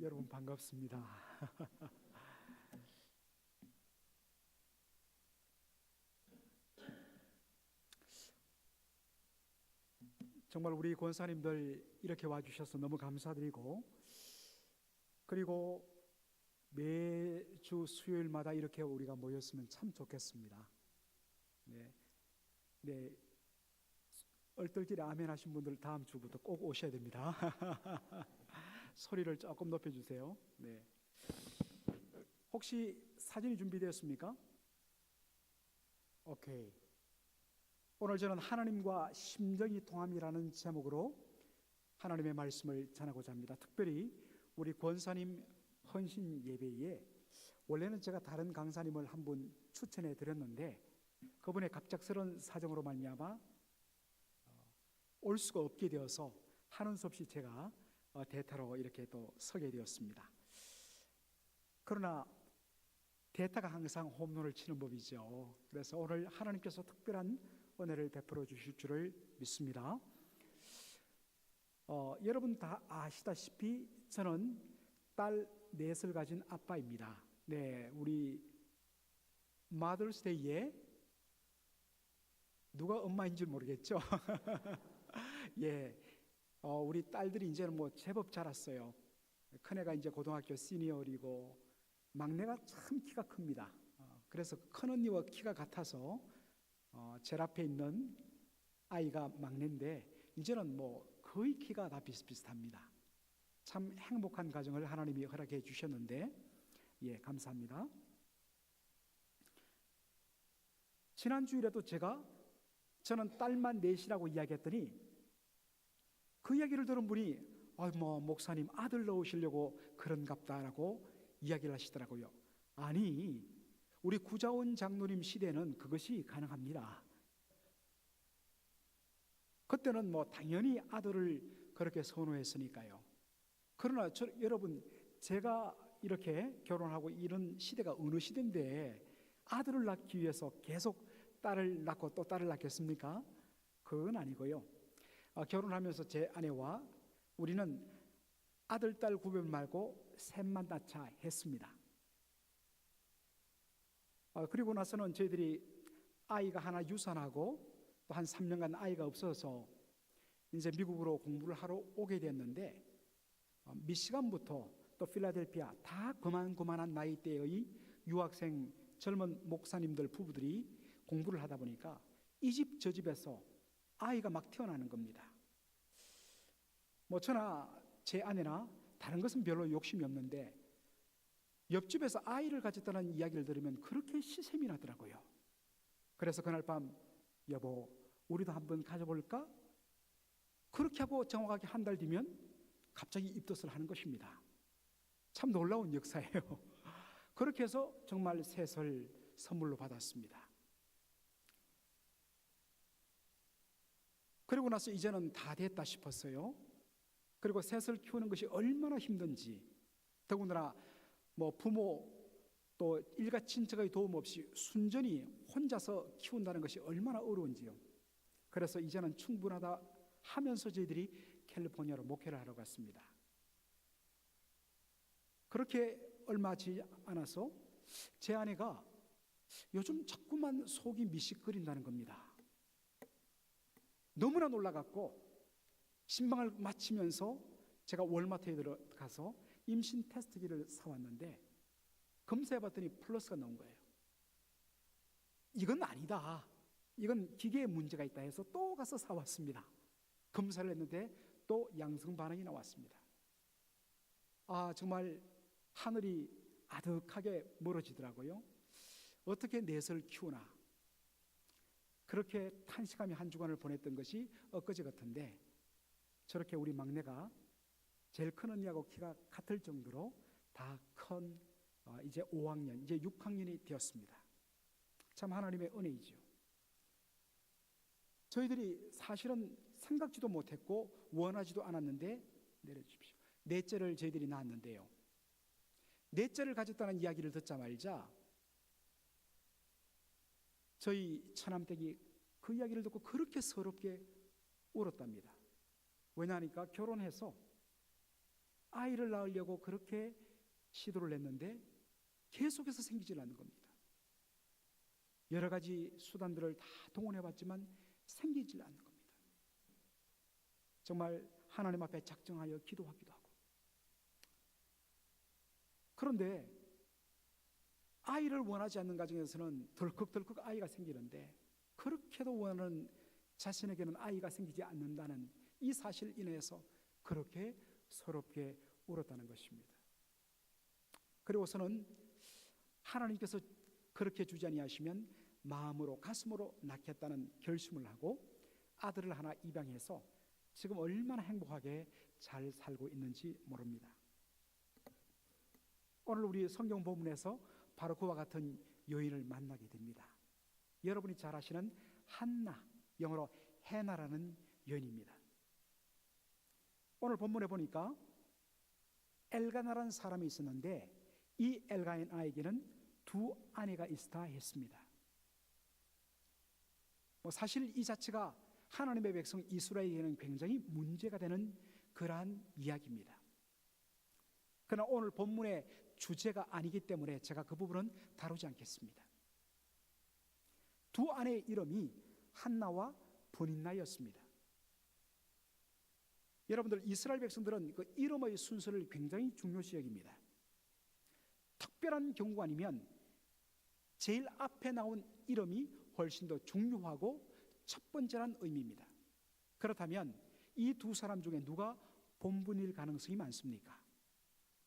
여러분 반갑습니다. 정말 우리 권사님들 이렇게 와주셔서 너무 감사드리고, 그리고 매주 수요일마다 이렇게 우리가 모였으면 참 좋겠습니다. 네, 네, 얼떨결에 아멘 하신 분들 다음 주부터 꼭 오셔야 됩니다. 소리를 조금 높여주세요. 네. 혹시 사진이 준비되었습니까? 오케이. 오늘 저는 하나님과 심정이 통함이라는 제목으로 하나님의 말씀을 전하고자 합니다. 특별히 우리 권사님 헌신 예배에 원래는 제가 다른 강사님을 한 분 추천해 드렸는데 그분의 갑작스러운 사정으로 말미암아 올 수가 없게 되어서 하는 수 없이 제가 대타로 이렇게 또 서게 되었습니다. 그러나 대타가 항상 홈런을 치는 법이죠. 그래서 오늘 하나님께서 특별한 은혜를 베풀어 주실 줄을 믿습니다. 여러분 다 아시다시피 저는 딸 넷을 가진 아빠입니다. 네, 우리 마더스데이에 누가 엄마인지 모르겠죠. 예, 우리 딸들이 이제는 뭐 제법 자랐어요. 큰애가 이제 고등학교 시니어이고 막내가 참 키가 큽니다. 그래서 큰 언니와 키가 같아서 제일 앞에 있는 아이가 막내인데 이제는 뭐 거의 키가 다 비슷비슷합니다. 참 행복한 가정을 하나님이 허락해 주셨는데 예, 감사합니다. 지난주일에도 저는 딸만 넷이라고 이야기했더니 그 이야기를 들은 분이 뭐 목사님 아들 넣으시려고 그런갑다라고 이야기를 하시더라고요. 아니, 우리 구자원 장로님 시대는 그것이 가능합니다. 그때는 뭐 당연히 아들을 그렇게 선호했으니까요. 그러나 여러분, 제가 이렇게 결혼하고 이런 시대가 어느 시대인데 아들을 낳기 위해서 계속 딸을 낳고 또 딸을 낳겠습니까? 그건 아니고요. 결혼하면서 제 아내와 우리는 아들, 딸 구별 말고 셋만 낳자 했습니다. 그리고 나서는 저희들이 아이가 하나 유산하고 또 한 3년간 아이가 없어서 이제 미국으로 공부를 하러 오게 됐는데 미시간부터 또 필라델피아 다 그만한 나이대의 유학생 젊은 목사님들 부부들이 공부를 하다 보니까 이 집 저 집에서 아이가 막 태어나는 겁니다. 뭐 저나 제 아내나 다른 것은 별로 욕심이 없는데 옆집에서 아이를 가졌다는 이야기를 들으면 그렇게 시샘이 나더라고요. 그래서 그날 밤 여보 우리도 한번 가져볼까? 그렇게 하고 정확하게 한 달 뒤면 갑자기 입덧을 하는 것입니다. 참 놀라운 역사예요. 그렇게 해서 정말 셋을 선물로 받았습니다. 그리고 나서 이제는 다 됐다 싶었어요. 그리고 셋을 키우는 것이 얼마나 힘든지, 더군다나 뭐 부모 또 일가 친척의 도움 없이 순전히 혼자서 키운다는 것이 얼마나 어려운지요. 그래서 이제는 충분하다 하면서 저희들이 캘리포니아로 목회를 하러 갔습니다. 그렇게 얼마 지나지 않아서 제 아내가 요즘 자꾸만 속이 미식거린다는 겁니다. 너무나 놀라갖고 신방을 마치면서 제가 월마트에 들어가서 임신 테스트기를 사왔는데 검사해봤더니 플러스가 나온 거예요. 이건 아니다, 이건 기계에 문제가 있다 해서 또 가서 사왔습니다. 검사를 했는데 또 양성 반응이 나왔습니다. 정말 하늘이 아득하게 멀어지더라고요. 어떻게 넷을 키우나, 그렇게 탄식하며 한 주간을 보냈던 것이 엊그제 같은데 저렇게 우리 막내가 제일 큰 언니하고 키가 같을 정도로 다 큰 이제 5학년, 이제 6학년이 되었습니다. 참 하나님의 은혜이죠. 저희들이 사실은 생각지도 못했고 원하지도 않았는데 내려주십시오. 넷째를 저희들이 낳았는데요, 넷째를 가졌다는 이야기를 듣자마자 저희 처남댁이 그 이야기를 듣고 그렇게 서럽게 울었답니다. 왜냐하니까 결혼해서 아이를 낳으려고 그렇게 시도를 했는데 계속해서 생기질 않는 겁니다. 여러 가지 수단들을 다 동원해봤지만 생기질 않는 겁니다. 정말 하나님 앞에 작정하여 기도하기도 하고. 그런데 아이를 원하지 않는 가정에서는 덜컥덜컥 아이가 생기는데, 그렇게도 원하는 자신에게는 아이가 생기지 않는다는 이 사실 인해서 그렇게 서럽게 울었다는 것입니다. 그리고서는 하나님께서 그렇게 주지 아니하시면 마음으로 가슴으로 낳겠다는 결심을 하고 아들을 하나 입양해서 지금 얼마나 행복하게 잘 살고 있는지 모릅니다. 오늘 우리 성경 본문에서 바로 그와 같은 여인을 만나게 됩니다. 여러분이 잘 아시는 한나, 영어로 해나라는 여인입니다. 오늘 본문에 보니까 엘가나라는 사람이 있었는데 이 엘가나에게는 두 아내가 있었다 했습니다. 사실 이 자체가 하나님의 백성 이스라엘에게는 굉장히 문제가 되는 그러한 이야기입니다. 그러나 오늘 본문의 주제가 아니기 때문에 제가 그 부분은 다루지 않겠습니다. 두 아내의 이름이 한나와 브닌나였습니다. 여러분들, 이스라엘 백성들은 그 이름의 순서를 굉장히 중요시 여깁니다. 특별한 경우가 아니면 제일 앞에 나온 이름이 훨씬 더 중요하고 첫 번째란 의미입니다. 그렇다면 이 두 사람 중에 누가 본부인일 가능성이 많습니까?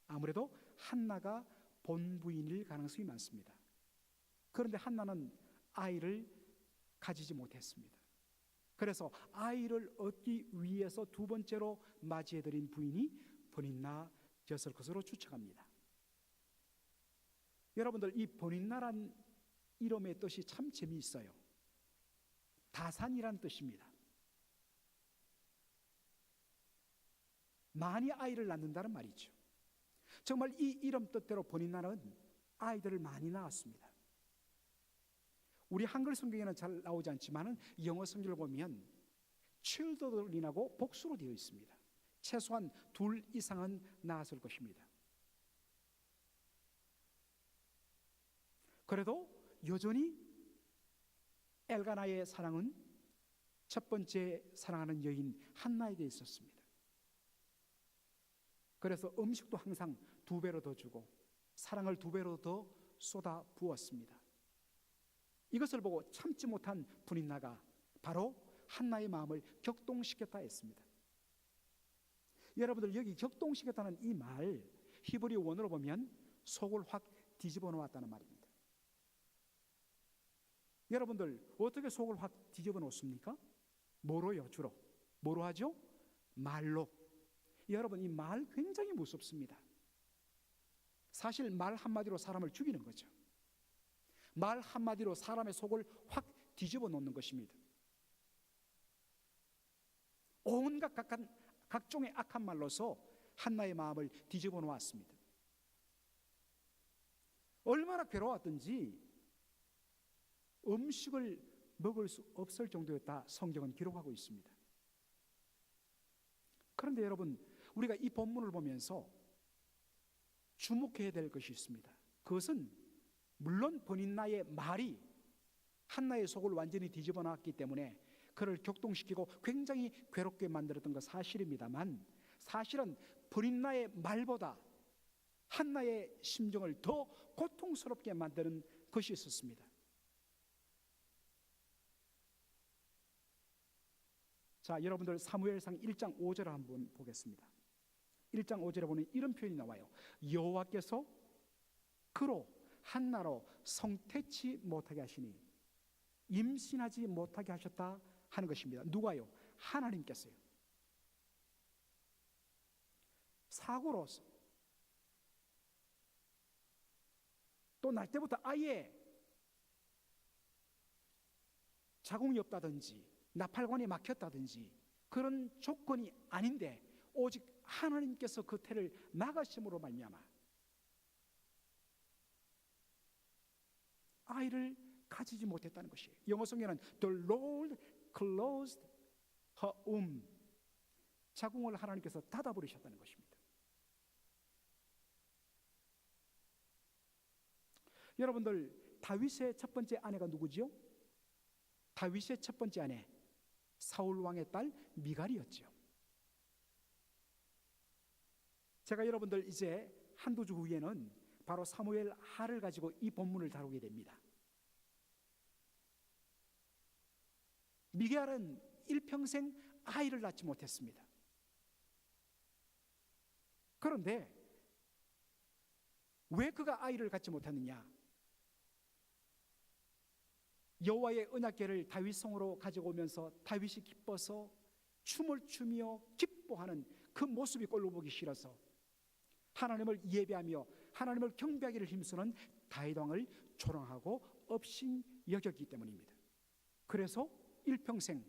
아무래도 한나가 본부인일 가능성이 많습니다. 그런데 한나는 아이를 가지지 못했습니다. 그래서 아이를 얻기 위해서 두 번째로 맞이해드린 부인이 브닌나였을 것으로 추측합니다. 여러분들, 이 브닌나란 이름의 뜻이 참 재미있어요. 다산이란 뜻입니다. 많이 아이를 낳는다는 말이죠. 정말 이 이름 뜻대로 브닌나는 아이들을 많이 낳았습니다. 우리 한글 성경에는 잘 나오지 않지만 영어 성경을 보면 children이라고 복수로 되어 있습니다. 최소한 둘 이상은 낳았을 것입니다. 그래도 여전히 엘가나의 사랑은 첫 번째 사랑하는 여인 한나에게 있었습니다. 그래서 음식도 항상 두 배로 더 주고 사랑을 두 배로 더 쏟아 부었습니다. 이것을 보고 참지 못한 브닌나가 바로 한나의 마음을 격동시켰다 했습니다. 여러분들, 여기 격동시켰다는 이 말 히브리 원어로 보면 속을 확 뒤집어 놓았다는 말입니다. 여러분들, 어떻게 속을 확 뒤집어 놓습니까? 뭐로요? 주로 뭐로 하죠? 말로. 여러분, 이 말 굉장히 무섭습니다. 사실 말 한마디로 사람을 죽이는 거죠. 말 한마디로 사람의 속을 확 뒤집어 놓는 것입니다. 온갖 각종의 악한 말로서 한나의 마음을 뒤집어 놓았습니다. 얼마나 괴로웠던지 음식을 먹을 수 없을 정도였다 성경은 기록하고 있습니다. 그런데 여러분, 우리가 이 본문을 보면서 주목해야 될 것이 있습니다. 그것은 물론 브닌나의 말이 한나의 속을 완전히 뒤집어 놨기 때문에 그를 격동시키고 굉장히 괴롭게 만들었던 것 사실입니다만, 사실은 브닌나의 말보다 한나의 심정을 더 고통스럽게 만드는 것이 있었습니다. 자, 여러분들 사무엘상 1장 5절을 한번 보겠습니다. 1장 5절에 보면 이런 표현이 나와요. 여호와께서 그로 한나로 성태치 못하게 하시니 임신하지 못하게 하셨다 하는 것입니다. 누가요? 하나님께서요. 사고로서 또 날 때부터 아예 자궁이 없다든지 나팔관이 막혔다든지 그런 조건이 아닌데 오직 하나님께서 그 태를 막으심으로 말미암아 아이를 가지지 못했다는 것이에요. 영어 성경에는 The Lord closed her womb, 자궁을 하나님께서 닫아버리셨다는 것입니다. 여러분들, 다윗의 첫 번째 아내가 누구지요? 다윗의 첫 번째 아내, 사울 왕의 딸 미갈이었죠. 제가 여러분들 이제 한두 주 후에는 바로 사무엘 하를 가지고 이 본문을 다루게 됩니다. 미갈은 일평생 아이를 낳지 못했습니다. 그런데 왜 그가 아이를 갖지 못했느냐? 여호와의 언약궤를 다윗성으로 가지고 오면서 다윗이 기뻐서 춤을 추며 기뻐하는 그 모습이 꼴로 보기 싫어서 하나님을 예배하며 하나님을 경배하기를 힘쓰는 다윗 왕을 조롱하고 업신 여겼기 때문입니다. 그래서 일평생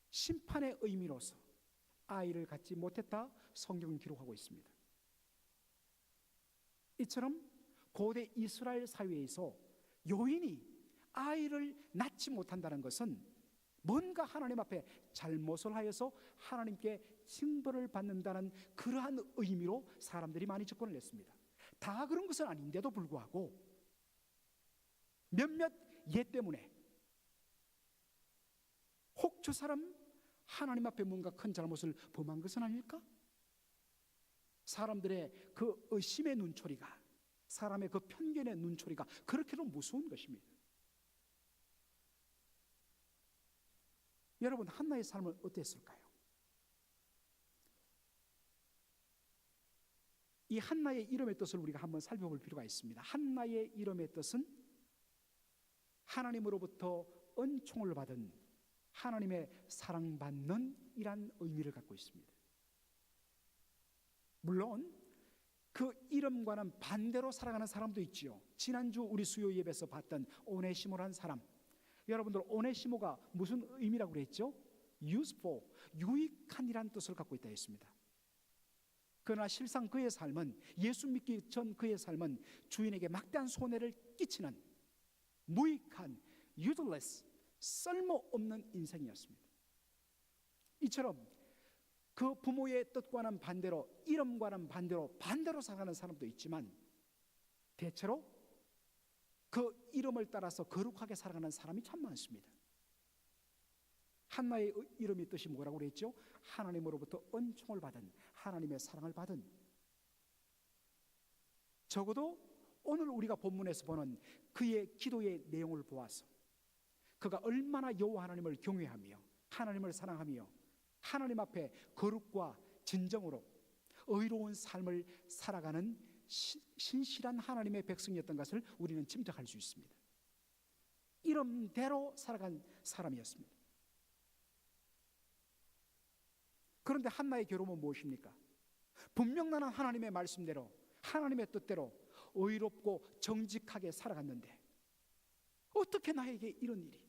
심판의 의미로서 아이를 갖지 못했다 성경은 기록하고 있습니다. 이처럼 고대 이스라엘 사회에서 여인이 아이를 낳지 못한다는 것은 뭔가 하나님 앞에 잘못을 하여서 하나님께 징벌을 받는다는 그러한 의미로 사람들이 많이 접근을 했습니다. 다 그런 것은 아닌데도 불구하고 몇몇 예 때문에 혹 저 사람 하나님 앞에 뭔가 큰 잘못을 범한 것은 아닐까? 사람들의 그 의심의 눈초리가, 사람의 그 편견의 눈초리가 그렇게도 무서운 것입니다. 여러분, 한나의 삶은 어땠을까요? 이 한나의 이름의 뜻을 우리가 한번 살펴볼 필요가 있습니다. 한나의 이름의 뜻은 하나님으로부터 은총을 받은, 하나님의 사랑받는 이란 의미를 갖고 있습니다. 물론 그 이름과는 반대로 살아가는 사람도 있지요. 지난주 우리 수요 예배에서 봤던 오네시모라는 사람, 여러분들 오네시모가 무슨 의미라고 그랬죠? useful, 유익한이라는 뜻을 갖고 있다 했습니다. 그러나 실상 그의 삶은, 예수 믿기 전 그의 삶은 주인에게 막대한 손해를 끼치는 무익한, useless, 쓸모없는 인생이었습니다. 이처럼 그 부모의 뜻과는 반대로, 이름과는 반대로 살아가는 사람도 있지만 대체로 그 이름을 따라서 거룩하게 살아가는 사람이 참 많습니다. 한나의 이름의 뜻이 뭐라고 그랬죠? 하나님으로부터 은총을 받은, 하나님의 사랑을 받은. 적어도 오늘 우리가 본문에서 보는 그의 기도의 내용을 보아서 그가 얼마나 여호와 하나님을 경외하며 하나님을 사랑하며 하나님 앞에 거룩과 진정으로 의로운 삶을 살아가는 신실한 하나님의 백성이었던 것을 우리는 짐작할 수 있습니다. 이름대로 살아간 사람이었습니다. 그런데 한나의 결혼은 무엇입니까? 분명 나는 하나님의 말씀대로, 하나님의 뜻대로 의롭고 정직하게 살아갔는데 어떻게 나에게 이런 일이?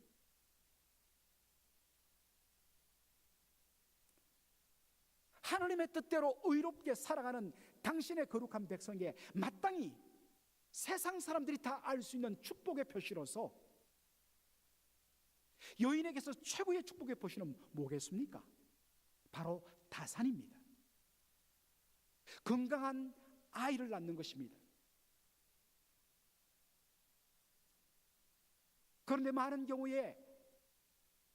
하나님의 뜻대로 의롭게 살아가는 당신의 거룩한 백성에게 마땅히 세상 사람들이 다 알 수 있는 축복의 표시로서 여인에게서 최고의 축복의 표시는 뭐겠습니까? 바로 다산입니다. 건강한 아이를 낳는 것입니다. 그런데 많은 경우에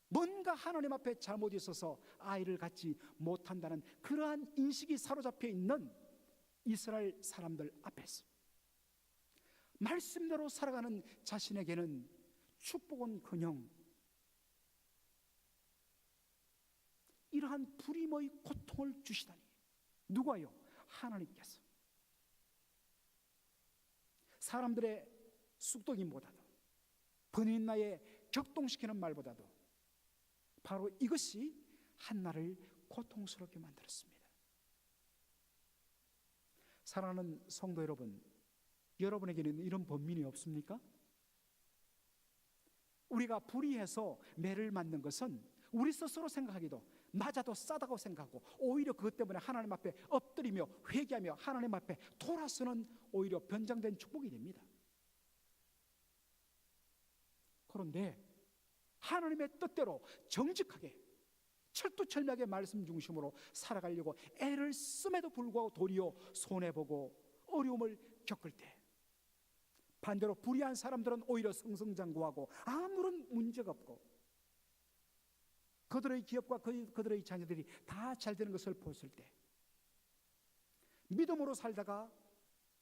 뭔가 하나님 앞에 잘못 있어서 아이를 갖지 못한다는 그러한 인식이 사로잡혀 있는 이스라엘 사람들 앞에서 말씀대로 살아가는 자신에게는 축복은커녕 이러한 불임의 고통을 주시다니. 누가요? 하나님께서. 사람들의 쑥덕임보다도, 번인나에 격동시키는 말보다도 바로 이것이 한나를 고통스럽게 만들었습니다. 사랑하는 성도 여러분, 여러분에게는 이런 번민이 없습니까? 우리가 불의해서 매를 맞는 것은 우리 스스로 생각하기도 맞아도 싸다고 생각하고 오히려 그것 때문에 하나님 앞에 엎드리며 회개하며 하나님 앞에 돌아서는 오히려 변장된 축복이 됩니다. 그런데 하나님의 뜻대로 정직하게 철두철미하게 말씀 중심으로 살아가려고 애를 씀에도 불구하고 도리어 손해보고 어려움을 겪을 때 반대로 불의한 사람들은 오히려 승승장구하고 아무런 문제가 없고 그들의 기업과 그들의 자녀들이 다 잘 되는 것을 보았을 때 믿음으로 살다가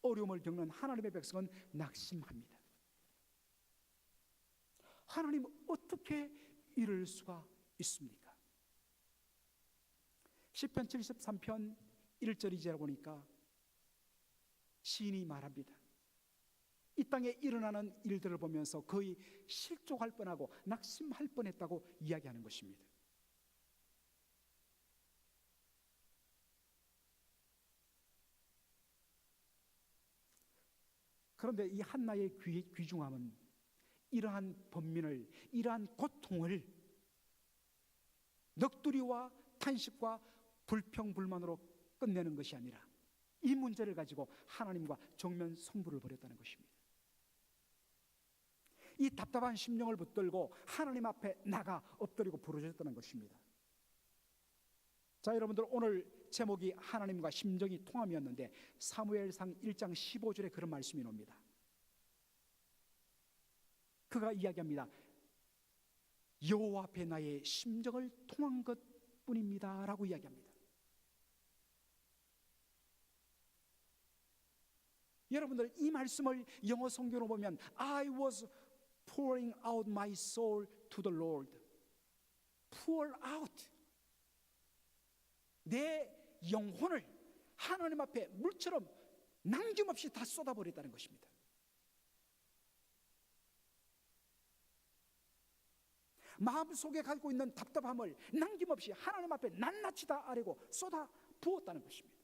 어려움을 겪는 하나님의 백성은 낙심합니다. 하나님 어떻게 이럴 수가 있습니까? 시편 73편 1절이지라 보니까 시인이 말합니다. 이 땅에 일어나는 일들을 보면서 거의 실족할 뻔하고 낙심할 뻔했다고 이야기하는 것입니다. 그런데 이 한나의 귀중함은 이러한 번민을, 이러한 고통을 넋두리와 탄식과 불평불만으로 끝내는 것이 아니라 이 문제를 가지고 하나님과 정면 승부를 벌였다는 것입니다. 이 답답한 심령을 붙들고 하나님 앞에 나가 엎드리고 부르짖었다는 것입니다. 자, 여러분들, 오늘 제목이 하나님과 심정이 통함이었는데 사무엘상 1장 15절에 그런 말씀이 나옵니다. 그가 이야기합니다. 여호와 앞에 나의 심정을 통한 것뿐입니다 라고 이야기합니다. 여러분들, 이 말씀을 영어 성경으로 보면 I was pouring out my soul to the Lord. pour out, 내 영혼을 하나님 앞에 물처럼 남김없이 다 쏟아버렸다는 것입니다. 마음속에 가지고 있는 답답함을 남김없이 하나님 앞에 낱낱이 다 아뢰고 쏟아 부었다는 것입니다.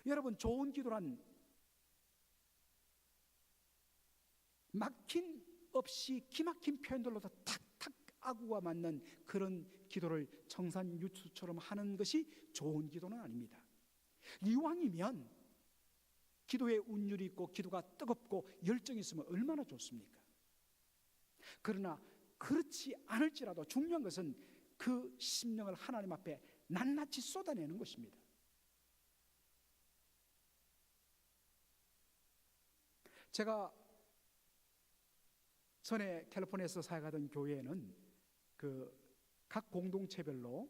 여러분, 좋은 기도란 막힌 없이 기막힌 표현들로도 탁탁 아구가 맞는 그런 기도를 청산유수처럼 하는 것이 좋은 기도는 아닙니다. 이왕이면 기도에 운율이 있고 기도가 뜨겁고 열정이 있으면 얼마나 좋습니까? 그러나 그렇지 않을지라도 중요한 것은 그 심령을 하나님 앞에 낱낱이 쏟아내는 것입니다. 제가 전에 캘리포니아에서 사역하던 교회에는 각 공동체별로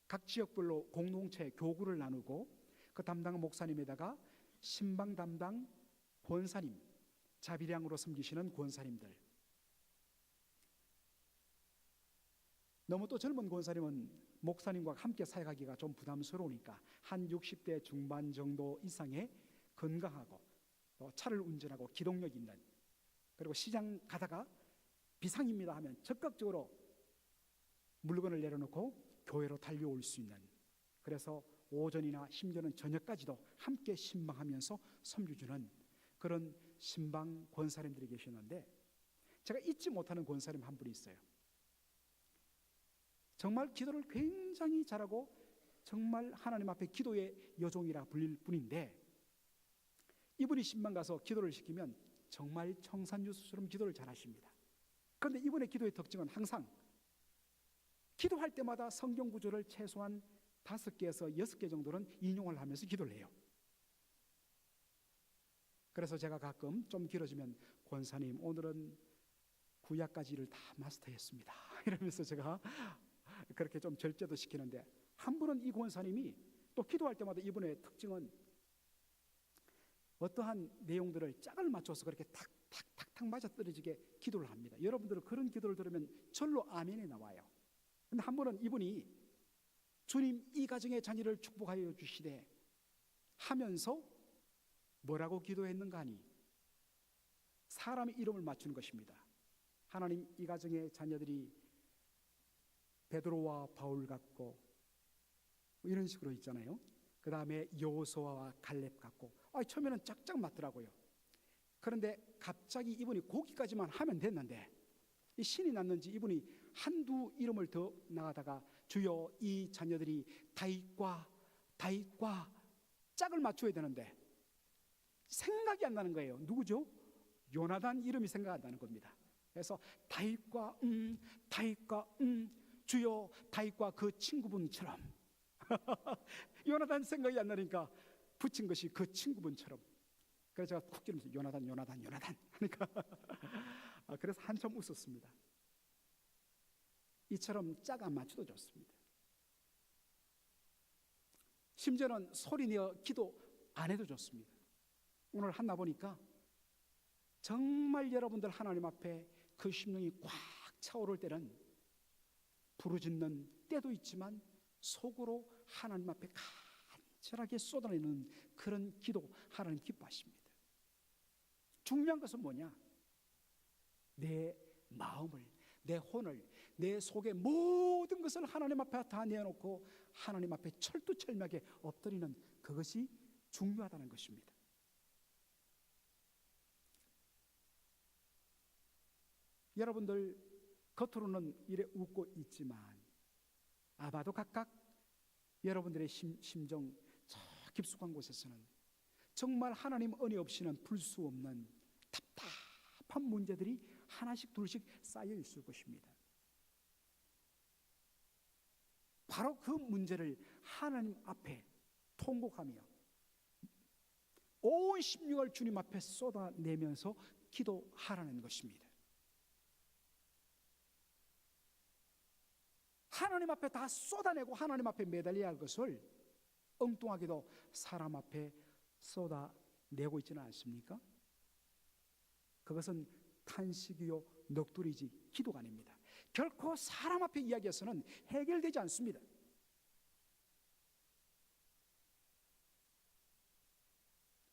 각 지역별로 공동체 교구를 나누고 그 담당 목사님에다가 신방 담당 권사님, 자비량으로 섬기시는 권사님들, 너무 또 젊은 권사님은 목사님과 함께 사역하기가 좀 부담스러우니까 한 60대 중반 정도 이상의 건강하고 또 차를 운전하고 기동력 있는, 그리고 시장 가다가 비상입니다 하면 적극적으로 물건을 내려놓고 교회로 달려올 수 있는, 그래서 오전이나 심지어는 저녁까지도 함께 신방하면서 섬겨주는 그런 신방 권사님들이 계셨는데, 제가 잊지 못하는 권사님 한 분이 있어요. 정말 기도를 굉장히 잘하고 정말 하나님 앞에 기도의 여종이라 불릴 분인데, 이분이 신방 가서 기도를 시키면 정말 청산유수처럼 기도를 잘하십니다. 그런데 이분의 기도의 특징은 항상 기도할 때마다 성경 구절을 최소한 5개에서 6개 정도는 인용을 하면서 기도를 해요. 그래서 제가 가끔 좀 길어지면 권사님 오늘은 구약까지를 다 마스터했습니다 이러면서 제가 그렇게 좀 절제도 시키는데, 한 분은 이 권사님이 또 기도할 때마다 이분의 특징은 어떠한 내용들을 짝을 맞춰서 그렇게 탁탁탁탁 맞아떨어지게 기도를 합니다. 여러분들은 그런 기도를 들으면 절로 아멘이 나와요. 근데 한 번은 이분이 주님 이 가정의 자녀를 축복하여 주시되 하면서 뭐라고 기도했는가 하니 사람의 이름을 맞추는 것입니다. 하나님 이 가정의 자녀들이 베드로와 바울 같고 이런 식으로 있잖아요. 그 다음에 여호수아와 갈렙 같고, 처음에는 짝짝 맞더라고요. 그런데 갑자기 이분이 거기까지만 하면 됐는데 이 신이 났는지 이분이 한두 이름을 더 나가다가 주여 이 자녀들이 다윗과 짝을 맞춰야 되는데 생각이 안 나는 거예요. 누구죠? 요나단 이름이 생각 안 나는 겁니다. 그래서 다윗과 주여 다윗과 그 친구분처럼 요나단 생각이 안 나니까 붙인 것이 그 친구분처럼. 그래서 제가 쿡 찌르면서 요나단 하니까 그래서 한참 웃었습니다. 이처럼 짝 안 맞춰도 좋습니다. 심지어는 소리내어 기도 안 해도 좋습니다. 오늘 한나 보니까 정말 여러분들 하나님 앞에 그 심령이 꽉 차오를 때는 부르짖는 때도 있지만 속으로 하나님 앞에 간절하게 쏟아내는 그런 기도 하나님 기뻐하십니다. 중요한 것은 뭐냐? 내 마음을, 내 혼을, 내 속의 모든 것을 하나님 앞에 다 내어놓고 하나님 앞에 철두철미하게 엎드리는 그것이 중요하다는 것입니다. 여러분들 겉으로는 이래 웃고 있지만 아마도 각각 여러분들의 심정 저 깊숙한 곳에서는 정말 하나님 은혜 없이는 풀 수 없는 답답한 문제들이 하나씩 둘씩 쌓여 있을 것입니다. 바로 그 문제를 하나님 앞에 통곡하며 온 심령을 주님 앞에 쏟아내면서 기도하라는 것입니다. 하나님 앞에 다 쏟아내고 하나님 앞에 매달려야 할 것을 엉뚱하게도 사람 앞에 쏟아내고 있지는 않습니까? 그것은 탄식이요 넋두리지 기도가 아닙니다. 결코 사람 앞에 이야기해서는 해결되지 않습니다.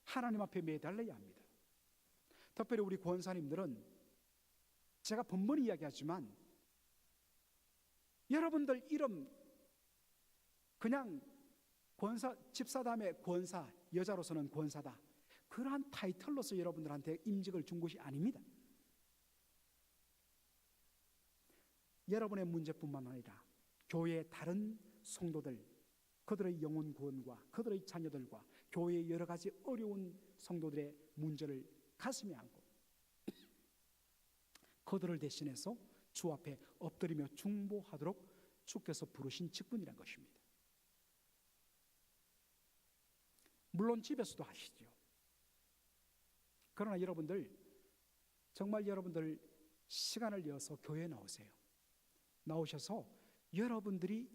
하나님 앞에 매달려야 합니다. 특별히 우리 권사님들은 제가 번번이 이야기하지만 여러분들 이름 그냥 권사, 집사 다음에 권사, 여자로서는 권사다, 그러한 타이틀로서 여러분들한테 임직을 준 것이 아닙니다. 여러분의 문제뿐만 아니라 교회의 다른 성도들, 그들의 영혼 구원과 그들의 자녀들과 교회의 여러 가지 어려운 성도들의 문제를 가슴에 안고 그들을 대신해서 주 앞에 엎드리며 중보하도록 주께서 부르신 직분이란 것입니다. 물론 집에서도 하시죠. 그러나 여러분들 정말 여러분들 시간을 내어서 교회에 나오세요. 나오셔서 여러분들이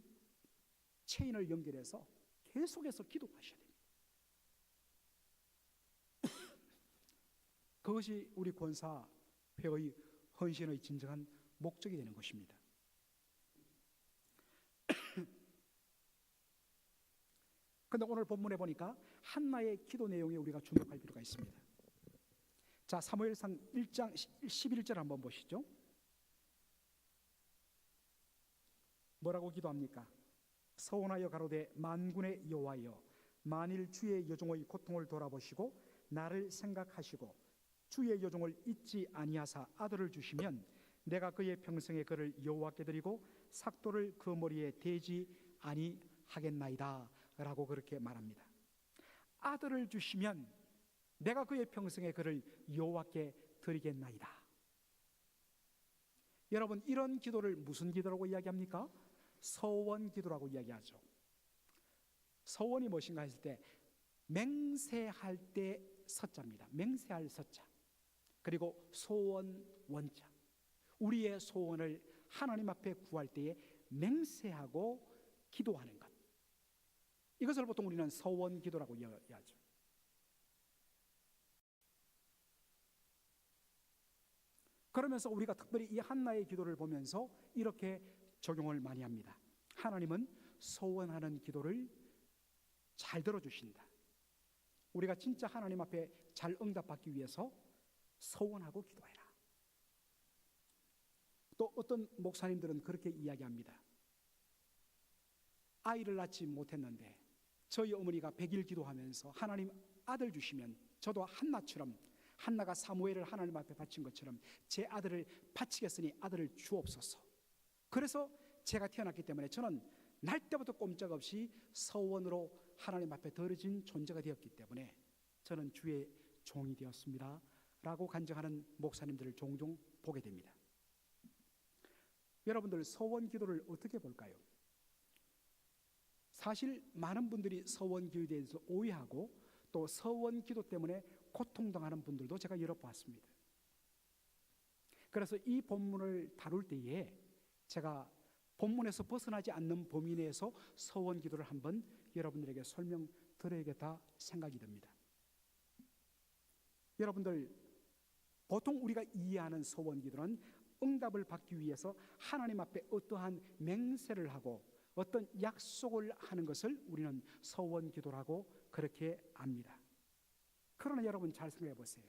체인을 연결해서 계속해서 기도하셔야 됩니다. 그것이 우리 권사회의 헌신의 진정한 목적이 되는 것입니다. 그런데 오늘 본문에 보니까 한나의 기도 내용에 우리가 주목할 필요가 있습니다. 자, 사무엘상 1장 11절 한번 보시죠. 뭐라고 기도합니까? 서원하여 가로되 만군의 여호와여, 만일 주의 여종의 고통을 돌아보시고 나를 생각하시고 주의 여종을 잊지 아니하사 아들을 주시면 내가 그의 평생에 그를 여호와께 드리고 삭도를 그 머리에 대지 아니하겠나이다 라고 그렇게 말합니다. 아들을 주시면 내가 그의 평생에 그를 여호와께 드리겠나이다. 여러분, 이런 기도를 무슨 기도라고 이야기합니까? 서원 기도라고 이야기하죠. 서원이 무엇인가 했을 때 맹세할 때 서자입니다. 맹세할 서자. 그리고 소원 원자. 우리의 소원을 하나님 앞에 구할 때에 맹세하고 기도하는 것, 이것을 보통 우리는 서원 기도라고 이야기하죠. 그러면서 우리가 특별히 이 한나의 기도를 보면서 이렇게 적용을 많이 합니다. 하나님은 소원하는 기도를 잘 들어주신다. 우리가 진짜 하나님 앞에 잘 응답받기 위해서 소원하고 기도해라. 또 어떤 목사님들은 그렇게 이야기합니다. 아이를 낳지 못했는데 저희 어머니가 100일 기도하면서 하나님 아들 주시면 저도 한나처럼, 한나가 사무엘을 하나님 앞에 바친 것처럼 제 아들을 바치겠으니 아들을 주옵소서. 그래서 제가 태어났기 때문에 저는 날 때부터 꼼짝없이 서원으로 하나님 앞에 드려진 존재가 되었기 때문에 저는 주의 종이 되었습니다 라고 간증하는 목사님들을 종종 보게 됩니다. 여러분들, 서원 기도를 어떻게 볼까요? 사실 많은 분들이 서원 기도에 대해서 오해하고 또 서원 기도 때문에 고통당하는 분들도 제가 여러 봤습니다. 그래서 이 본문을 다룰 때에 제가 본문에서 벗어나지 않는 범위 내에서 서원 기도를 한번 여러분들에게 설명드려야겠다 생각이 듭니다. 여러분들, 보통 우리가 이해하는 서원 기도는 응답을 받기 위해서 하나님 앞에 어떠한 맹세를 하고 어떤 약속을 하는 것을 우리는 서원 기도라고 그렇게 압니다. 그러나 여러분 잘 생각해 보세요.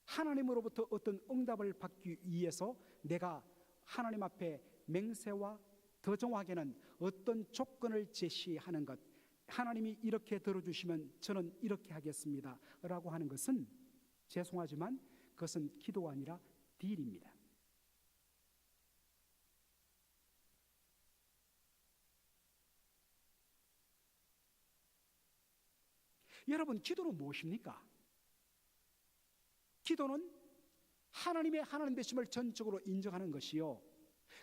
하나님으로부터 어떤 응답을 받기 위해서 내가 하나님 앞에 맹세와 더 정확하게는 어떤 조건을 제시하는 것, 하나님이 이렇게 들어주시면 저는 이렇게 하겠습니다 라고 하는 것은 죄송하지만 그것은 기도가 아니라 딜입니다. 여러분, 기도는 무엇입니까? 기도는 하나님의 하나님 되심을 전적으로 인정하는 것이요,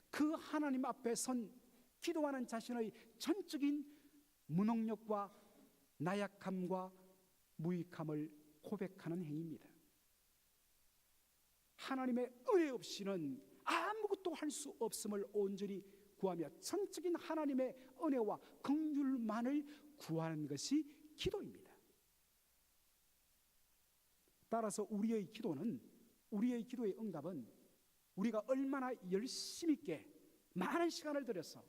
그 하나님 앞에 선 기도하는 자신의 전적인 무능력과 나약함과 무익함을 고백하는 행위입니다. 하나님의 은혜 없이는 아무것도 할 수 없음을 온전히 구하며 전적인 하나님의 은혜와 긍휼만을 구하는 것이 기도입니다. 따라서 우리의 기도의 응답은 우리가 얼마나 열심히 있게 많은 시간을 들여서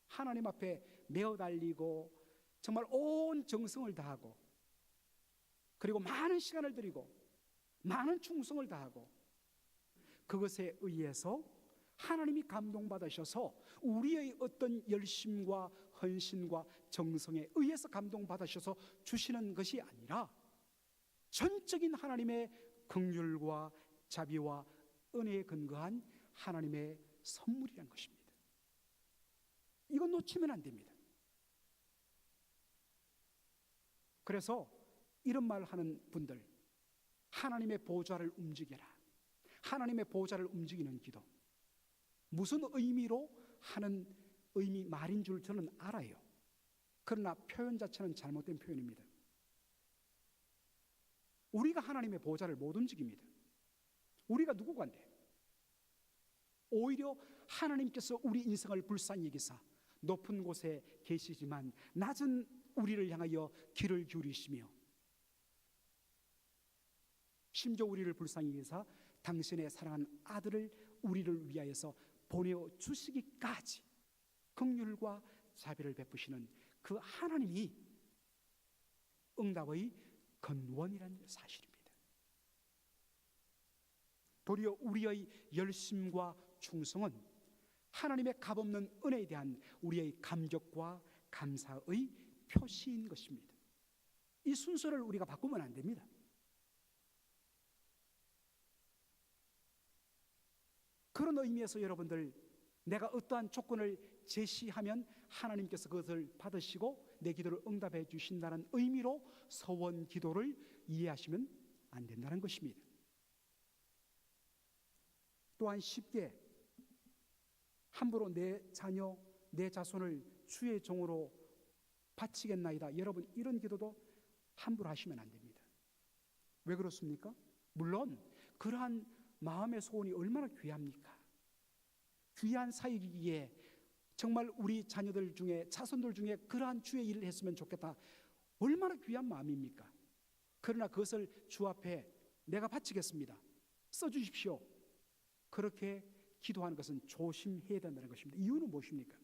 하나님 앞에 매어 달리고 정말 온 정성을 다하고 그리고 많은 시간을 들이고 많은 충성을 다하고 그것에 의해서 하나님이 감동받으셔서 우리의 어떤 열심과 헌신과 정성에 의해서 감동받으셔서 주시는 것이 아니라 전적인 하나님의 긍휼과 자비와 은혜에 근거한 하나님의 선물이라는 것입니다. 이건 놓치면 안 됩니다. 그래서 이런 말 하는 분들, 하나님의 보좌를 움직여라, 하나님의 보좌를 움직이는 기도, 무슨 의미로 하는 말인 줄 저는 알아요. 그러나 표현 자체는 잘못된 표현입니다. 우리가 하나님의 보좌를 못 움직입니다. 우리가 누구간데? 오히려 하나님께서 우리 인생을 불쌍히 여기사 높은 곳에 계시지만 낮은 우리를 향하여 귀를 기울이시며 심지어 우리를 불쌍히 여기사 당신의 사랑하는 아들을 우리를 위하여서 보내주시기까지 긍휼과 자비를 베푸시는 그 하나님이 응답의 근원이라는 사실입니다. 도리어 우리의 열심과 충성은 하나님의 값없는 은혜에 대한 우리의 감격과 감사의 표시인 것입니다. 이 순서를 우리가 바꾸면 안 됩니다. 그런 의미에서 여러분들, 내가 어떠한 조건을 제시하면 하나님께서 그것을 받으시고 내 기도를 응답해 주신다는 의미로 서원 기도를 이해하시면 안 된다는 것입니다. 또한 쉽게 함부로 내 자녀, 내 자손을 주의 종으로 바치겠나이다, 여러분 이런 기도도 함부로 하시면 안 됩니다. 왜 그렇습니까? 물론 그러한 마음의 소원이 얼마나 귀합니까? 귀한 사역이기에 정말 우리 자녀들 중에, 자손들 중에 그러한 주의 일을 했으면 좋겠다, 얼마나 귀한 마음입니까? 그러나 그것을 주 앞에 내가 바치겠습니다, 써주십시오, 그렇게 기도하는 것은 조심해야 된다는 것입니다. 이유는 무엇입니까?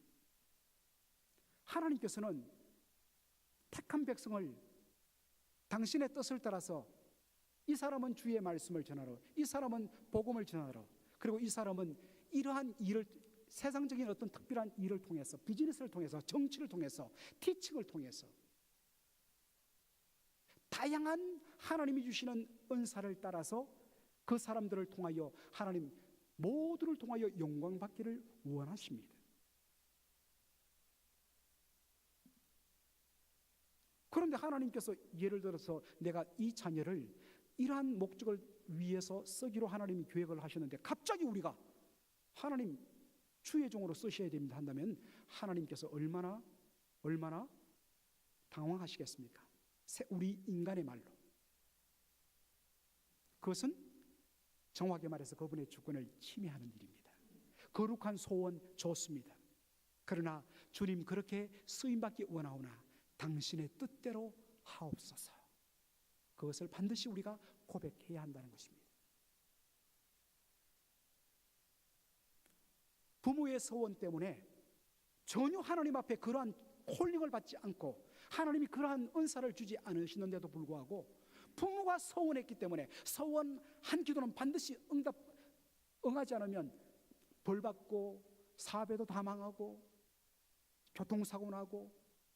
하나님께서는 택한 백성을 당신의 뜻을 따라서 이 사람은 주의 말씀을 전하러, 이 사람은 복음을 전하러, 그리고 이 사람은 이러한 일을, 세상적인 어떤 특별한 일을 통해서, 비즈니스를 통해서, 정치를 통해서, 티칭을 통해서 다양한 하나님이 주시는 은사를 따라서 그 사람들을 통하여 하나님 모두를 통하여 영광 받기를 원하십니다. 그런데 하나님께서 예를 들어서 내가 이 자녀를 이러한 목적을 위해서 쓰기로 하나님이 계획을 하셨는데 갑자기 우리가 하나님 주의 종으로 쓰셔야 됩니다 한다면 하나님께서 얼마나 당황하시겠습니까? 우리 인간의 말로. 그것은 정확하게 말해서 그분의 주권을 침해하는 일입니다. 거룩한 소원 좋습니다. 그러나 주님 그렇게 쓰임받기 원하오나 당신의 뜻대로 하옵소서. 그것을 반드시 우리가 고백해야 한다는 것입니다. 부모의 소원 때문에 전혀 하나님 앞에 그러한 콜링을 받지 않고 하나님이 그러한 은사를 주지 않으시는데도 불구하고 부모가 서원했기 때문에 서원한 기도는 반드시 응하지 않으면 벌받고 사배도 다 망하고 교통사고 나고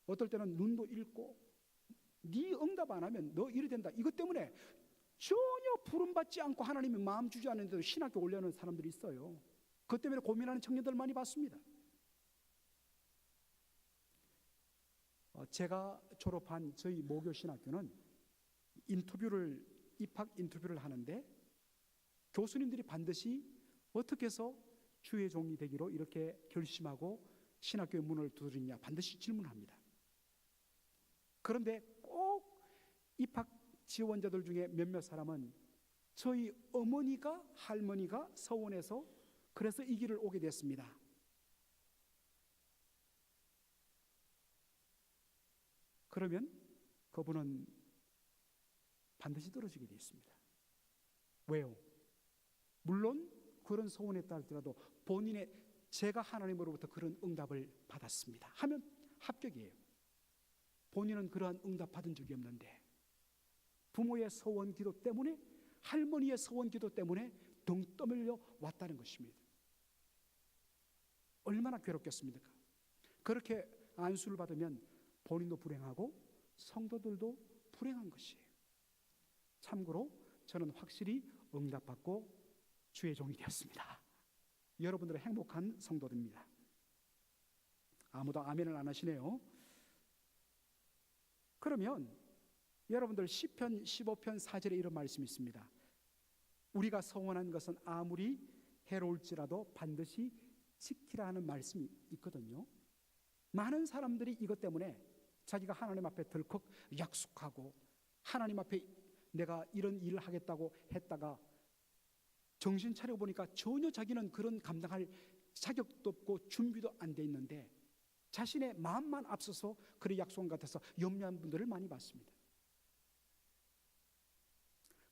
어떨 때는 눈도 잃고 네 응답 안 하면 너 이래 된다. 이것 때문에 전혀 부름받지 않고 하나님이 마음 주지 않는데도 신학교 올려놓은 사람들이 있어요. 그것 때문에 고민하는 청년들 많이 봤습니다. 제가 졸업한 저희 모교 신학교는 입학 인터뷰를 하는데 교수님들이 반드시 어떻게 해서 주의 종이 되기로 이렇게 결심하고 신학교의 문을 두드리냐 반드시 질문합니다. 그런데 꼭 입학 지원자들 중에 몇몇 사람은 저희 어머니가 할머니가 서원해서 그래서 이 길을 오게 됐습니다. 그러면 그분은 반드시 떨어지게 되어 있습니다. 왜요? 물론 그런 소원했다 할지라도 본인의 제가 하나님으로부터 그런 응답을 받았습니다 하면 합격이에요. 본인은 그러한 응답 받은 적이 없는데 부모의 소원 기도 때문에 할머니의 소원 기도 때문에 등 떠밀려 왔다는 것입니다. 얼마나 괴롭겠습니까? 그렇게 안수를 받으면 본인도 불행하고 성도들도 불행한 것이에요. 참고로 저는 확실히 응답받고 주의 종이 되었습니다. 여러분들은 행복한 성도들입니다. 아무도 아멘을 안 하시네요. 그러면 여러분들 시편 15편 4절에 이런 말씀이 있습니다. 우리가 서원한 것은 아무리 해로울지라도 반드시 지키라 하는 말씀이 있거든요. 많은 사람들이 이것 때문에 자기가 하나님 앞에 덜컥 약속하고 하나님 앞에 내가 이런 일을 하겠다고 했다가 정신 차려보니까 전혀 자기는 그런 감당할 자격도 없고 준비도 안 돼 있는데 자신의 마음만 앞서서 그런 약속한 것 같아서 염려한 분들을 많이 봤습니다.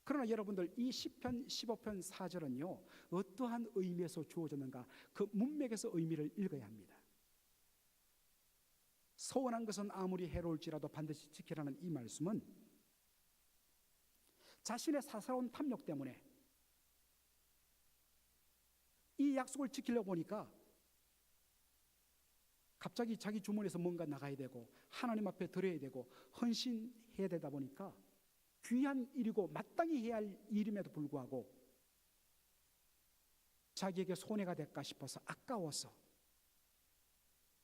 그러나 여러분들 이 시편 15편 4절은요 어떠한 의미에서 주어졌는가 그 문맥에서 의미를 읽어야 합니다. 서원한 것은 아무리 해로울지라도 반드시 지키라는 이 말씀은 자신의 사사로운 탐욕 때문에 이 약속을 지키려고 보니까 갑자기 자기 주머니에서 뭔가 나가야 되고 하나님 앞에 드려야 되고 헌신해야 되다 보니까 귀한 일이고 마땅히 해야 할 일임에도 불구하고 자기에게 손해가 될까 싶어서 아까워서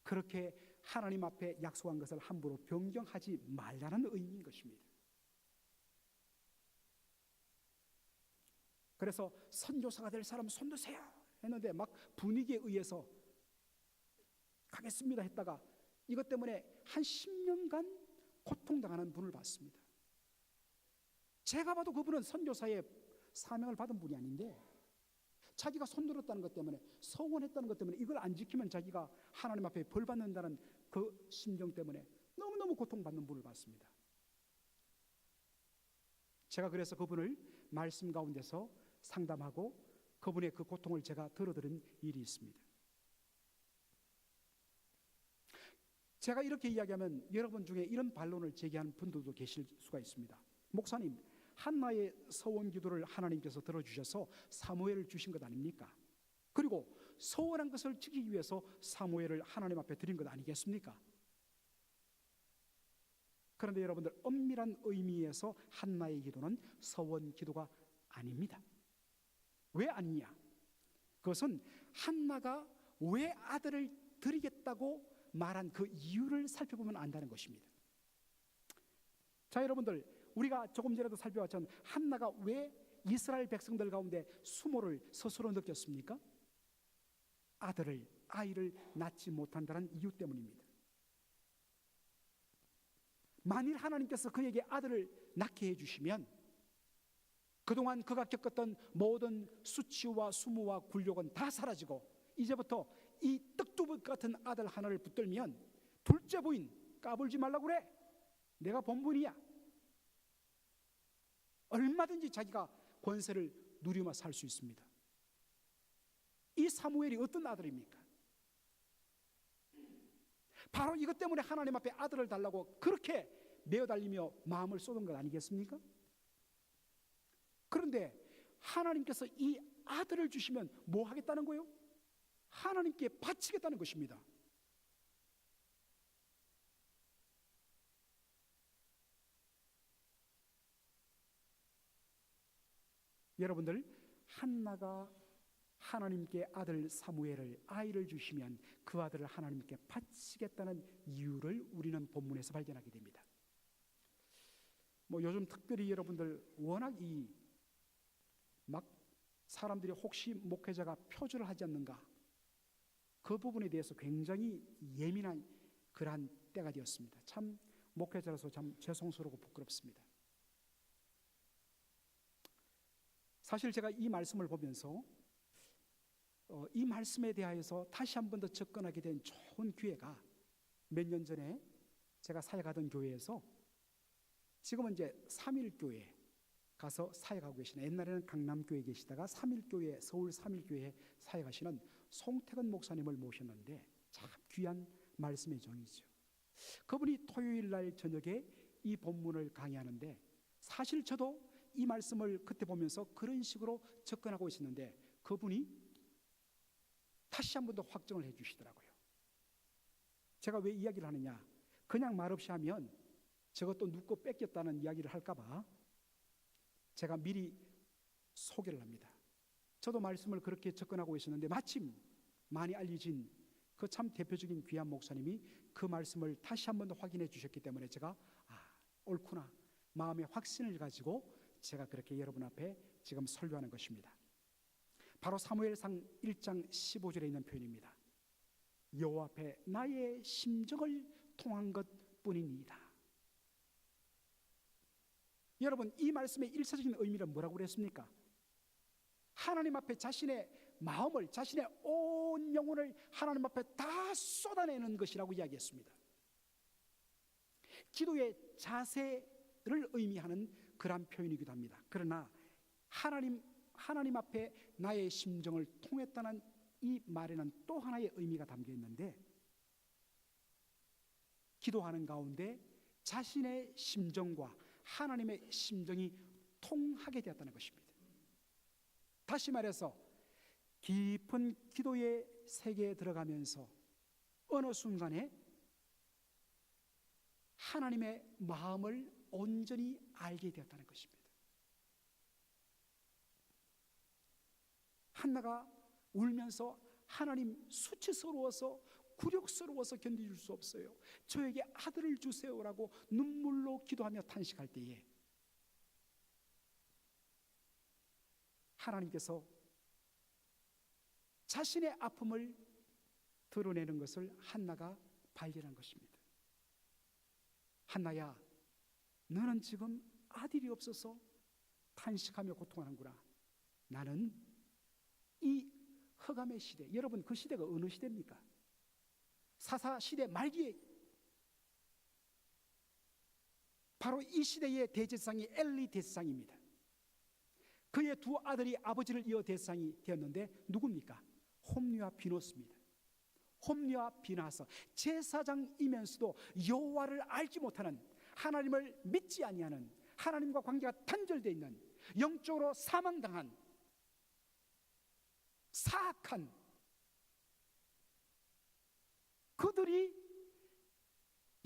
그렇게 하나님 앞에 약속한 것을 함부로 변경하지 말라는 의미인 것입니다. 그래서 선교사가 될 사람 손 드세요 했는데 막 분위기에 의해서 가겠습니다 했다가 이것 때문에 한 10년간 고통당하는 분을 봤습니다. 제가 봐도 그분은 선교사의 사명을 받은 분이 아닌데 자기가 손들었다는 것 때문에 서원했다는 것 때문에 이걸 안 지키면 자기가 하나님 앞에 벌 받는다는 그 심정 때문에 너무너무 고통받는 분을 봤습니다. 제가 그래서 그분을 말씀 가운데서 상담하고 그분의 그 고통을 제가 들어드린 일이 있습니다. 제가 이렇게 이야기하면 여러분 중에 이런 반론을 제기하는 분들도 계실 수가 있습니다. 목사님, 한나의 서원 기도를 하나님께서 들어주셔서 사무엘을 주신 것 아닙니까? 그리고 서원한 것을 지키기 위해서 사무엘을 하나님 앞에 드린 것 아니겠습니까? 그런데 여러분들 엄밀한 의미에서 한나의 기도는 서원 기도가 아닙니다. 왜 아니냐? 그것은 한나가 왜 아들을 드리겠다고 말한 그 이유를 살펴보면 안다는 것입니다. 자, 여러분들 우리가 조금 전에도 살펴봤지만 한나가 왜 이스라엘 백성들 가운데 수모를 스스로 느꼈습니까? 아들을 아이를 낳지 못한다는 이유 때문입니다. 만일 하나님께서 그에게 아들을 낳게 해주시면 그동안 그가 겪었던 모든 수치와 수모와 굴욕은 다 사라지고 이제부터 이 떡두부 같은 아들 하나를 붙들면 둘째 부인 까불지 말라고 그래, 내가 본분이야, 얼마든지 자기가 권세를 누리며 살 수 있습니다. 이 사무엘이 어떤 아들입니까? 바로 이것 때문에 하나님 앞에 아들을 달라고 그렇게 메어달리며 마음을 쏟은 것 아니겠습니까? 그런데 하나님께서 이 아들을 주시면 뭐 하겠다는 거예요? 하나님께 바치겠다는 것입니다. 여러분들, 한나가 하나님께 아들 사무엘을, 아이를 주시면 그 아들을 하나님께 바치겠다는 이유를 우리는 본문에서 발견하게 됩니다. 요즘 특별히 여러분들 워낙 막 사람들이 혹시 목회자가 표절을 하지 않는가, 그 부분에 대해서 굉장히 예민한 그러한 때가 되었습니다. 참 목회자로서 참 죄송스럽고 부끄럽습니다. 사실 제가 이 말씀을 보면서 이 말씀에 대하여서 다시 한 번 더 접근하게 된 좋은 기회가 몇 년 전에 제가 사역하던 교회에서, 지금은 이제 삼일교회 가서 사역하고 계시는, 옛날에는 강남교회에 계시다가 삼일교회, 서울 삼일교회에 사역하시는 송태근 목사님을 모셨는데 참 귀한 말씀의 종이죠. 그분이 토요일 날 저녁에 이 본문을 강의하는데, 사실 저도 이 말씀을 그때 보면서 그런 식으로 접근하고 있었는데 그분이 다시 한 번 더 확정을 해 주시더라고요. 제가 왜 이야기를 하느냐, 그냥 말없이 하면 저것도 누구 뺏겼다는 이야기를 할까 봐 제가 미리 소개를 합니다. 저도 말씀을 그렇게 접근하고 있었는데 마침 많이 알려진 그 참 대표적인 귀한 목사님이 그 말씀을 다시 한 번 더 확인해 주셨기 때문에 제가 옳구나 마음의 확신을 가지고 제가 그렇게 여러분 앞에 지금 설교하는 것입니다. 바로 사무엘상 1장 15절에 있는 표현입니다. 여호와 앞에 나의 심정을 통한 것뿐이니이다. 여러분, 이 말씀의 일차적인 의미는 뭐라고 그랬습니까? 하나님 앞에 자신의 마음을, 자신의 온 영혼을 하나님 앞에 다 쏟아내는 것이라고 이야기했습니다. 기도의 자세를 의미하는 그런 표현이기도 합니다. 그러나 하나님 앞에 나의 심정을 통했다는 이 말에는 또 하나의 의미가 담겨 있는데, 기도하는 가운데 자신의 심정과 하나님의 심정이 통하게 되었다는 것입니다. 다시 말해서 깊은 기도의 세계에 들어가면서 어느 순간에 하나님의 마음을 온전히 알게 되었다는 것입니다. 한나가 울면서 하나님, 수치스러워서 굴욕스러워서 견딜 수 없어요, 저에게 아들을 주세요라고 눈물로 기도하며 탄식할 때에 하나님께서 자신의 아픔을 드러내는 것을 한나가 발견한 것입니다. 한나야, 너는 지금 아들이 없어서 탄식하며 고통하는구나. 나는 이 흑암의 시대, 여러분 그 시대가 어느 시대입니까? 사사시대 말기에 바로 이 시대의 대제사장이 엘리 대제사장입니다. 그의 두 아들이 아버지를 이어 대제사장이 되었는데 누굽니까? 홈리와 비노스입니다. 홈리와 비나서, 제사장이면서도 여호와를 알지 못하는, 하나님을 믿지 아니하는, 하나님과 관계가 단절되어 있는, 영적으로 사망당한 사악한 그들이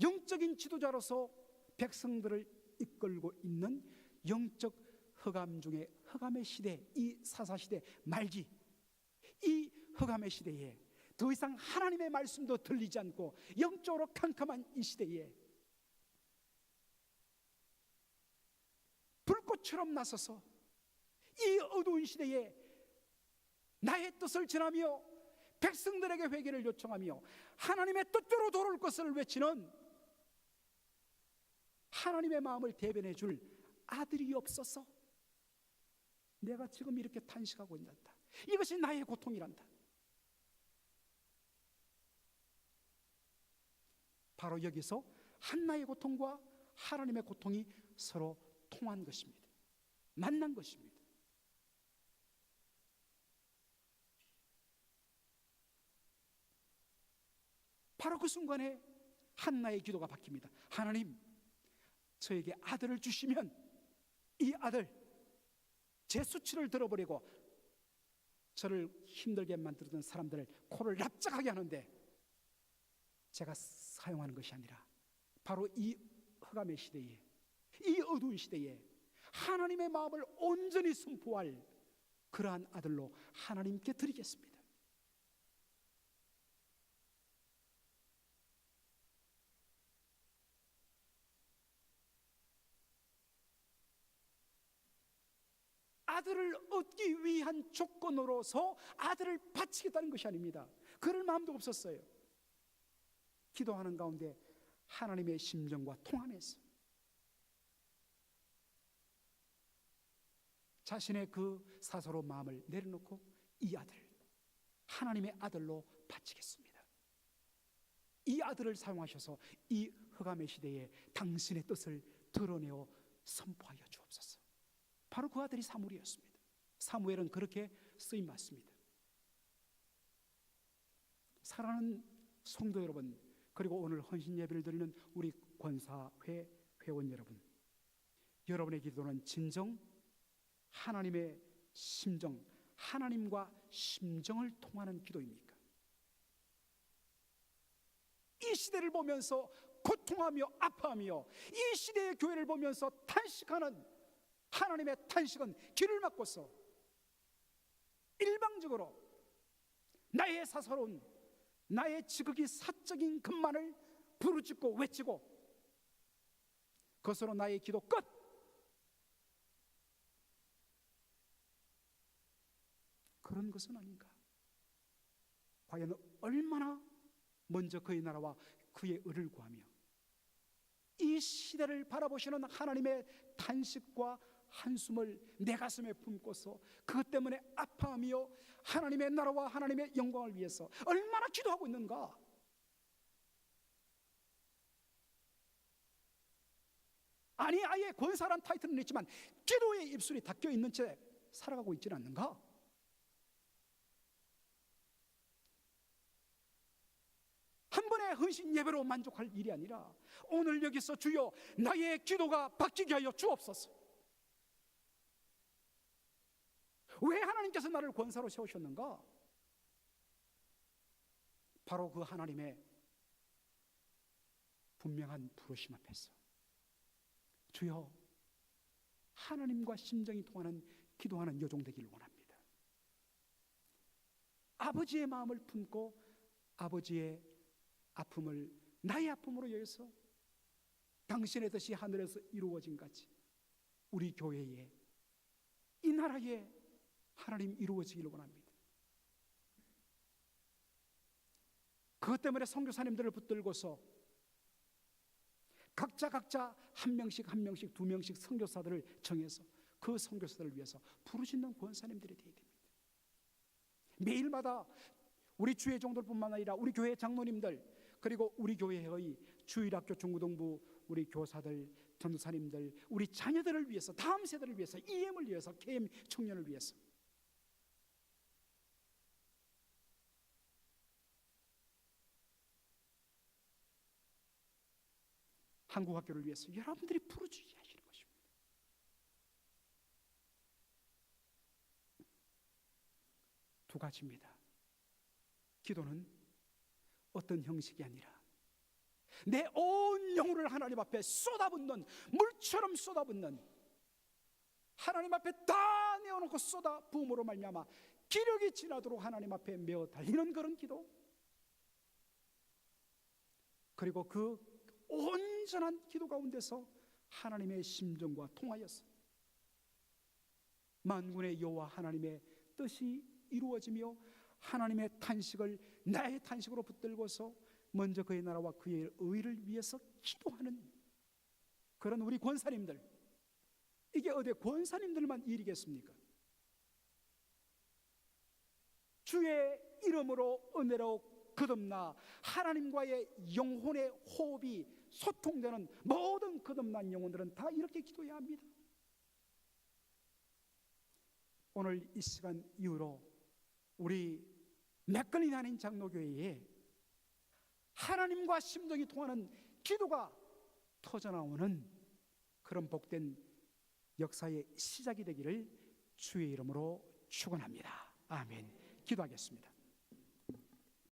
영적인 지도자로서 백성들을 이끌고 있는 영적 흑암 중에 흑암의 시대, 이 사사시대 말기, 이 흑암의 시대에 더 이상 하나님의 말씀도 들리지 않고 영적으로 캄캄한 이 시대에 불꽃처럼 나서서 이 어두운 시대에 나의 뜻을 전하며 백성들에게 회개를 요청하며 하나님의 뜻대로 돌아올 것을 외치는 하나님의 마음을 대변해 줄 아들이 없어서 내가 지금 이렇게 탄식하고 있단다. 이것이 나의 고통이란다. 바로 여기서 한나의 고통과 하나님의 고통이 서로 통한 것입니다. 만난 것입니다. 바로 그 순간에 한나의 기도가 바뀝니다. 하나님, 저에게 아들을 주시면 이 아들 제 수치를 들어버리고 저를 힘들게 만들던 사람들을 코를 납작하게 하는데 제가 사용하는 것이 아니라 바로 이 흑암의 시대에, 이 어두운 시대에 하나님의 마음을 온전히 선포할 그러한 아들로 하나님께 드리겠습니다. 아들을 얻기 위한 조건으로서 아들을 바치겠다는 것이 아닙니다. 그럴 마음도 없었어요. 기도하는 가운데 하나님의 심정과 통하면서 자신의 그 사사로운 마음을 내려놓고 이 아들, 하나님의 아들로 바치겠습니다. 이 아들을 사용하셔서 이 흑암의 시대에 당신의 뜻을 드러내어 선포하여 주옵소서. 바로 그 아들이 사무엘이었습니다. 사무엘은 그렇게 쓰임 받습니다. 사랑하는 성도 여러분, 그리고 오늘 헌신 예배를 드리는 우리 권사회 회원 여러분, 여러분의 기도는 진정 하나님의 심정, 하나님과 심정을 통하는 기도입니까? 이 시대를 보면서 고통하며 아파하며 이 시대의 교회를 보면서 탄식하는 하나님의 탄식은 귀를 막고서 일방적으로 나의 사사로운, 나의 지극히 사적인 것만을 부르짖고 외치고 그것으로 나의 기도 끝! 그런 것은 아닌가? 과연 얼마나 먼저 그의 나라와 그의 의를 구하며 이 시대를 바라보시는 하나님의 탄식과 한숨을 내 가슴에 품고서 그것 때문에 아파하며 하나님의 나라와 하나님의 영광을 위해서 얼마나 기도하고 있는가? 아니, 아예 권사란 타이틀은 있지만 기도의 입술이 닫혀 있는 채 살아가고 있지는 않는가? 한 번의 헌신 예배로 만족할 일이 아니라 오늘 여기서 주여 나의 기도가 바뀌게 하여 주옵소서. 왜 하나님께서 나를 권사로 세우셨는가? 바로 그 하나님의 분명한 부르심 앞에서 주여 하나님과 심정이 통하는 기도하는 여종 되기를 원합니다. 아버지의 마음을 품고 아버지의 아픔을 나의 아픔으로 여겨서 당신의 뜻이 하늘에서 이루어진 같이 우리 교회에, 이 나라에 하나님 이루어지기를 원합니다. 그것 때문에 선교사님들을 붙들고서 각자 한 명씩 두 명씩 선교사들을 정해서 그 선교사들을 위해서 부르짖는 권사님들이 되어야 됩니다. 매일마다 우리 주의 종들뿐만 아니라 우리 교회 장로님들, 그리고 우리 교회의 주일학교 중고등부 우리 교사들, 전도사님들, 우리 자녀들을 위해서, 다음 세대를 위해서, EM을 위해서, KM 청년을 위해서 한국학교를 위해서 여러분들이 부르짖어야 하시는 것입니다. 두 가지입니다. 기도는 어떤 형식이 아니라 내 온 영혼을 하나님 앞에 쏟아붓는, 물처럼 쏟아붓는, 하나님 앞에 다 내어놓고 쏟아 부음으로 말미암아 기력이 지나도록 하나님 앞에 메어 달리는 그런 기도, 그리고 그 온전한 기도 가운데서 하나님의 심정과 통하여서 만군의 여호와 하나님의 뜻이 이루어지며 하나님의 탄식을 나의 탄식으로 붙들고서 먼저 그의 나라와 그의 의를 위해서 기도하는 그런 우리 권사님들, 이게 어디 권사님들만 일이겠습니까? 주의 이름으로 은혜로 거듭나 하나님과의 영혼의 호흡이 소통되는 모든 거듭난 영혼들은 다 이렇게 기도해야 합니다. 오늘 이 시간 이후로 우리 맥걸린 한인 장로교회에 하나님과 심정이 통하는 기도가 터져나오는 그런 복된 역사의 시작이 되기를 주의 이름으로 축원합니다. 아멘. 기도하겠습니다.